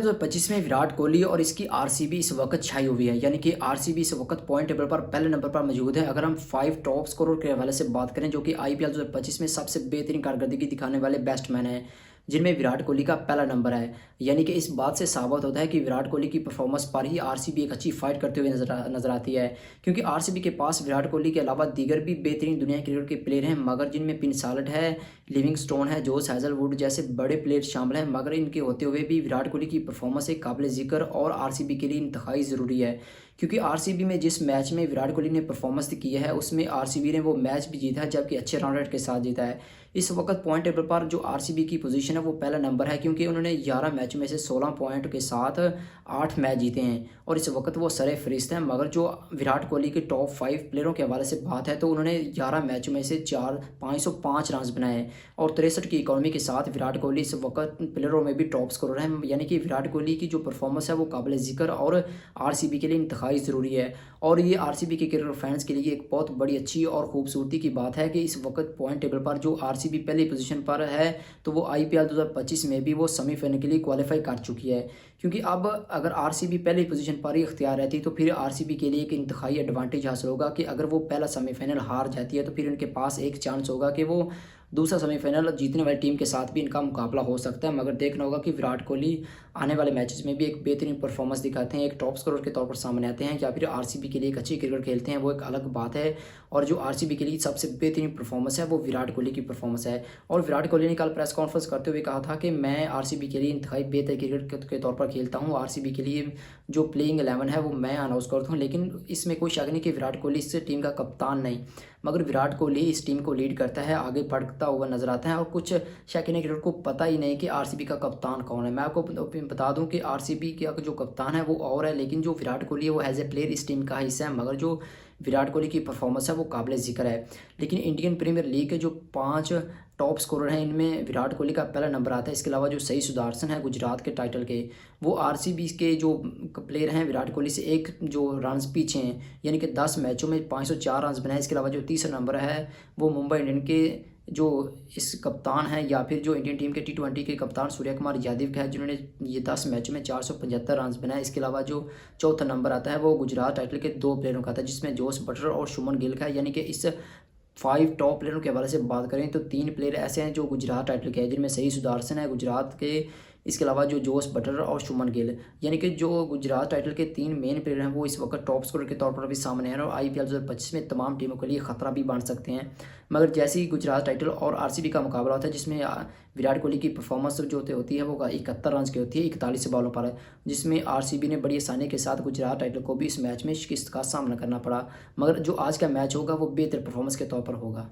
2025 में विराट कोहली और इसकी आरसीबी इस वक्त छाई हुई है, यानी कि आरसीबी इस वक्त पॉइंट टेबल पर पहले नंबर पर मौजूद है। अगर हम 5 टॉप स्कोरर के हवाले से बात करें, जो कि आईपीएल 2025 में सबसे बेहतरीन कारकर्दगी दिखाने वाले बैट्समैन हैं, जिनमें विराट कोहली का पहला नंबर है। यानी कि इस बात से साबित होता है कि विराट कोहली की परफॉर्मेंस पर ही आरसीबी एक अच्छी फाइट करते हुए नजर आती है, क्योंकि आरसीबी के पास विराट कोहली के अलावा दीगर भी बेहतरीन दुनिया क्रिकेट के प्लेयर हैं, मगर जिनमें पिनसाल्ट है, लिविंगस्टोन है, जोस हैजलवुड जैसे बड़े प्लेयर शामिल हैं। मगर इनके होते हुए भी विराट कोहली की परफॉर्मेंस एक काबिल जिक्र और आरसीबी के लिए इंतहाई ज़रूरी है, क्योंकि आरसीबी में जिस मैच में विराट कोहली ने परफॉर्मेंस की है उसमें आरसीबी ने वो मैच भी जीता है, जबकि अच्छे रन रेट के साथ जीता है। इस वक्त पॉइंट टेबल पर जो आरसीबी की पोजीशन है वो पहला नंबर है, क्योंकि उन्होंने 11 मैच में से 16 पॉइंट के साथ 8 मैच जीते हैं और इस वक्त वो सरे फहरिस्त हैं। मगर जो विराट कोहली के टॉप 5 प्लेयरों के हवाले से बात है, तो उन्होंने 11 मैच में से 505 रन बनाए हैं और 63 की इकॉनमी के साथ विराट कोहली इस वक्त प्लेयरों में भी टॉप स्कोरर हैं। यानी कि विराट कोहली की जो परफॉर्मेंस है वो काबिल जिक्र और आरसीबी के लिए इंतहाई ज़रूरी है। और ये आरसीबी के क्रिकेट फैंस के लिए एक बहुत बड़ी अच्छी और खूबसूरती की बात है कि इस वक्त पॉइंट टेबल पर जो आरसीबी पहली पोजीशन पर है, तो वो आईपीएल 2025 में भी वो सेमीफाइनल के लिए क्वालिफाई कर चुकी है। क्योंकि अब अगर आरसीबी पहली पोजीशन पर ही इख्तियार रहती तो फिर आरसीबी के लिए एक इंतहाई एडवांटेज हासिल होगा कि अगर वो पहला सेमीफाइनल हार जाती है तो फिर उनके पास एक चांस होगा कि वो दूसरा सेमीफाइनल जीतने वाली टीम के साथ भी इनका मुकाबला हो सकता है। मगर देखना होगा कि विराट कोहली आने वाले मैचेस में भी एक बेहतरीन परफॉर्मेंस दिखाते हैं, एक टॉप स्कोरर के तौर पर सामने आते हैं, या फिर आरसीबी के लिए एक अच्छी क्रिकेट खेलते हैं, वो एक अलग बात है। और जो आरसीबी के लिए सबसे बेहतरीन परफॉर्मेंस है वो विराट कोहली की परफॉर्मेंस है। और विराट कोहली ने कल प्रेस कॉन्फ्रेंस करते हुए कहा था कि मैं आरसीबी के लिए इंतहाई बेहतर क्रिकेट के तौर पर खेलता हूँ, आरसीबी के लिए जो प्लेइंग 11 है वो मैं अनाउंस करता हूँ। लेकिन इसमें कोई शक नहीं कि विराट कोहली इस टीम का कप्तान नहीं, मगर विराट कोहली इस टीम को लीड करता है, आगे बढ़ता हुआ नजर आता है। और कुछ शौकीन क्रिकेट को पता ही नहीं कि आरसीबी का कप्तान कौन है। मैं आपको बता दूं कि आरसीबी का जो कप्तान है वो और है, लेकिन जो विराट कोहली है वो एज ए प्लेयर इस टीम का हिस्सा है। मगर जो विराट कोहली की परफॉर्मेंस है वो काबिल जिक्र है। लेकिन इंडियन प्रीमियर लीग के जो 5 टॉप स्कोरर हैं, इनमें विराट कोहली का पहला नंबर आता है। इसके अलावा जो सही सुदर्शन है गुजरात के टाइटल के, वो आरसीबी के जो प्लेयर हैं विराट कोहली से एक जो रन पीछे हैं, यानी कि 10 मैचों में 504 रन बनाए। इसके अलावा जो तीसरा नंबर है वो मुंबई इंडियन के जो इस कप्तान हैं या फिर जो इंडियन टीम के टी20 के कप्तान सूर्य कुमार यादव का है, जिन्होंने ये 10 मैच में 475 रन बनाए। इसके अलावा जो चौथा नंबर आता है वो गुजरात टाइटल के 2 प्लेयरों का था, जिसमें जोस बटलर और शुभमन गिल का है। यानी कि इस 5 टॉप प्लेयरों के हवाले से बात करें तो 3 प्लेयर ऐसे हैं जो गुजरात टाइटल के हैं, जिनमें सही सुदर्शन है गुजरात के, इसके अलावा जो जोस बटलर और शुभमन गिल, यानी कि जो गुजरात टाइटल के 3 मेन प्लेयर हैं वो इस वक्त टॉप स्कोरर के तौर पर भी सामने हैं और आईपीएल 2025 में तमाम टीमों के लिए खतरा भी बन सकते हैं। मगर जैसे ही गुजरात टाइटल और आरसीबी का मुकाबला होता है, जिसमें विराट कोहली की परफॉर्मेंस जो होती है वो 71 रन की होती है 41 बॉलों पर, जिसमें आरसीबी ने बड़ी आसानी के साथ गुजरात टाइटल को भी इस मैच में शिकस्त का सामना करना पड़ा। मगर जो आज का मैच होगा वो बेहतर परफॉर्मेंस के तौर पर होगा।